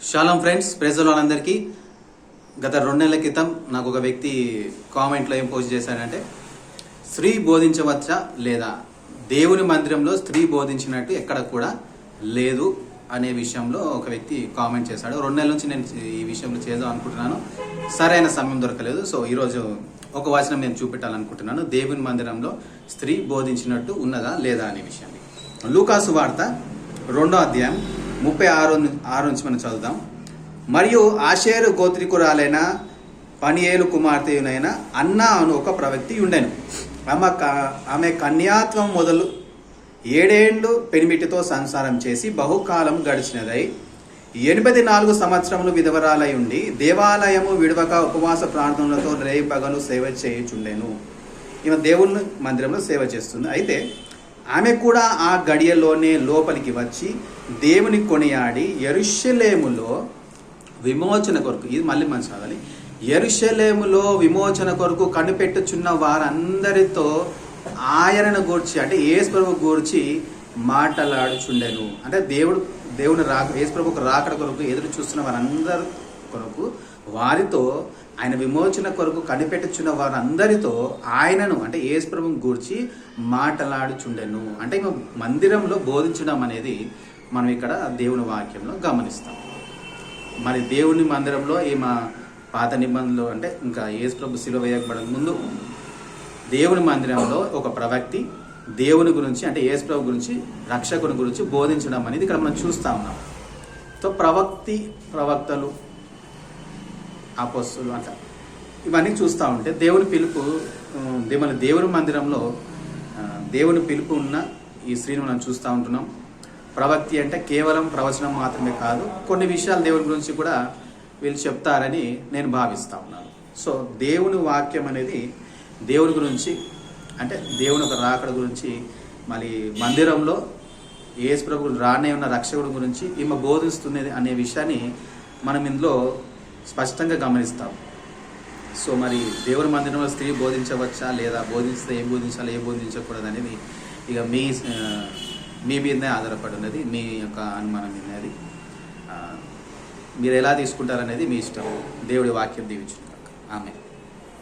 షాలం friends, praise వాళ్ళందరికీ. గత 2 నెలల క్రితం నాకు ఒక వ్యక్తి కామెంట్లో ఏం పోస్ట్ చేశాడంటే, స్త్రీ బోధించవచ్చా లేదా, దేవుని మందిరంలో స్త్రీ బోధించినట్టు ఎక్కడ కూడా లేదు అనే విషయంలో ఒక వ్యక్తి కామెంట్ చేశాడు. 2 నెలల నుంచి నేను ఈ విషయంలో చేద్దాం అనుకుంటున్నాను, సరైన సమయం దొరకలేదు. సో ఈరోజు ఒక వచనం నేను చూపెట్టాలనుకుంటున్నాను, దేవుని మందిరంలో స్త్రీ బోధించినట్టు ఉన్నదా లేదా అనే విషయాన్ని. లూకాసు వార్త 2వ అధ్యాయం 36 నుంచి మనం చదువుదాం. మరియు ఆషేరు గోత్రికురాలైన పనియేలు కుమార్తెయునైన అన్నా అను ఒక ప్రవక్తి ఉండెను. ఆమె కన్యాత్వం మొదలు 7 ఏళ్ళు పెనిమిటితో సంసారం చేసి బహుకాలం గడిచినదై 84 సంవత్సరములు విధవరాలై ఉండి దేవాలయము విడవక ఉపవాస ప్రార్థనలతో రేయి పగలు సేవ చేయుచుండెను. ఈమె దేవుని మందిరంలో సేవ చేస్తుంది. అయితే ఆమె కూడా ఆ గడియలోనే లోపలికి వచ్చి దేవుని కొనియాడి యెరూషలేములో విమోచన కొరకు, ఇది మళ్ళీ మనం చదవాలి, యెరూషలేములో విమోచన కొరకు కనిపెట్టుచున్న వారందరితో ఆయనను గూర్చి, అంటే యేసు ప్రభువు గూర్చి మాట్లాడుచుండెను. అంటే దేవుని యేసు ప్రభువుకు రాకడ కొరకు ఎదురు చూస్తున్న వారందరి కొరకు, వారితో ఆయన విమోచన కొరకు కనిపెట్టుచున్న వారందరితో ఆయనను, అంటే యేసు ప్రభువుని గూర్చి మాట్లాడుచుండెను. అంటే మందిరంలో బోధించడం అనేది మనం ఇక్కడ దేవుని వాక్యంలో గమనిస్తాం. మరి దేవుని మందిరంలో ఈమె పాత నిబంధనలు, అంటే ఇంకా యేసు ప్రభు శిలువ వేయబడక ముందు దేవుని మందిరంలో ఒక ప్రవక్తి దేవుని గురించి, అంటే యేసు ప్రభు గురించి, రక్షకుని గురించి బోధించడం అనేది ఇక్కడ మనం చూస్తూ ఉన్నాం. సో ప్రవక్తలు, అపోస్తలులు అంట ఇవన్నీ చూస్తూ ఉంటే దేవుని పిలుపు, దేవుని మందిరంలో దేవుని పిలుపు ఉన్న ఈ స్త్రీని మనం చూస్తూ ఉంటున్నాం. ప్రవక్తి అంటే కేవలం ప్రవచనం మాత్రమే కాదు, కొన్ని విషయాలు దేవుని గురించి కూడా వీళ్ళు చెప్తారని నేను భావిస్తూ ఉన్నాను. సో దేవుని వాక్యం అనేది దేవుని గురించి, అంటే దేవుని ఒక రాకడ గురించి, మళ్ళీ మందిరంలో యేసు ప్రభువు రానే ఉన్న రక్షకుడి గురించి ఈమె బోధిస్తున్నది అనే విషయాన్ని మనం ఇందులో స్పష్టంగా గమనిస్తాం. సో మరి దేవుని మందిరంలో స్త్రీ బోధించవచ్చా లేదా, బోధిస్తే ఏం బోధించాలి, ఏం బోధించకూడదు అనేది ఇక మీ మీదనే ఆధారపడి ఉన్నది, మీ యొక్క అనుమానం మీద. అది మీరు ఎలా తీసుకుంటారనేది మీ ఇష్టం. దేవుడి వాక్యం దీవించుగాక. ఆమేన్.